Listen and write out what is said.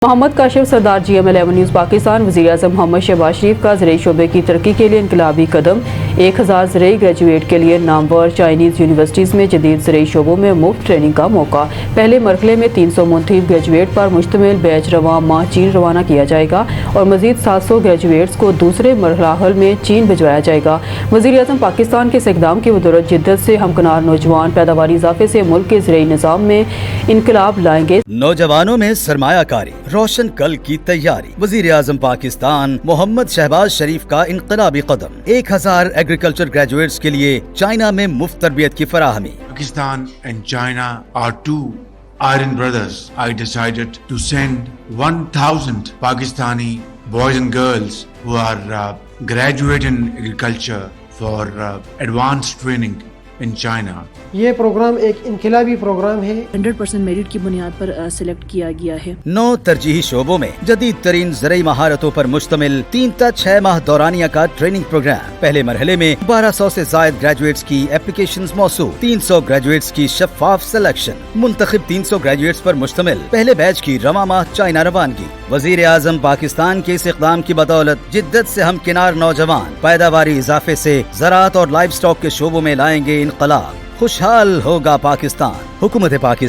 محمد کاشف سردار GM11 news Pakistan. وزیر اعظم محمد شہباز شریف کا زرعی شعبے کی ترقی کے لیے انقلابی قدم۔ 1000 زرعی گریجویٹ کے لیے نامور چائنیز یونیورسٹیز میں جدید زرعی شعبوں میں مفت ٹریننگ کا موقع۔ پہلے مرحلے میں 300 منتخب گریجویٹ پر مشتمل بیچ رواں ماہ چین روانہ کیا جائے گا اور مزید 700 گریجویٹس کو دوسرے مراحل میں چین بھجوایا جائے گا۔ وزیر اعظم پاکستان کے اس اقدام کی بدولت جدت سے ہمکنار نوجوان پیداواری اضافے سے ملک کے زرعی نظام میں انقلاب لائیں گے۔ نوجوانوں میں سرمایہ کاری، روشن کل کی تیاری۔ وزیر اعظم پاکستان محمد شہباز شریف کا انقلابی قدم۔ 1000 ایگریکلچر گریجویٹس کے لیے چائنا میں مفت تربیت کی فراہمی۔ Pakistan and China are two iron brothers. I decided to send 1000 Pakistani boys and girls who are graduate in agriculture for advanced training in China. یہ پروگرام ایک انقلابی پروگرام ہے۔ 100% میرٹ کی بنیاد پر سلیکٹ کیا گیا ہے۔ 9 ترجیحی شعبوں میں جدید ترین زرعی مہارتوں پر مشتمل 3 تا 6 ماہ دورانیہ کا ٹریننگ پروگرام۔ پہلے مرحلے میں 1200 سے زائد گریجویٹس کی اپلیکیشنز موصول، 300 گریجویٹس کی شفاف سلیکشن، منتخب 300 گریجویٹس پر مشتمل پہلے بیچ کی رواں ماہ چائنا روانگی۔ وزیر اعظم پاکستان کے اس اقدام کی بدولت جدت سے ہمکنار نوجوان پیداواری اضافے سے زراعت اور لائف سٹاک کے شعبوں میں لائیں گے انقلاب۔ خوشحال ہوگا پاکستان۔ حکومت پاکستان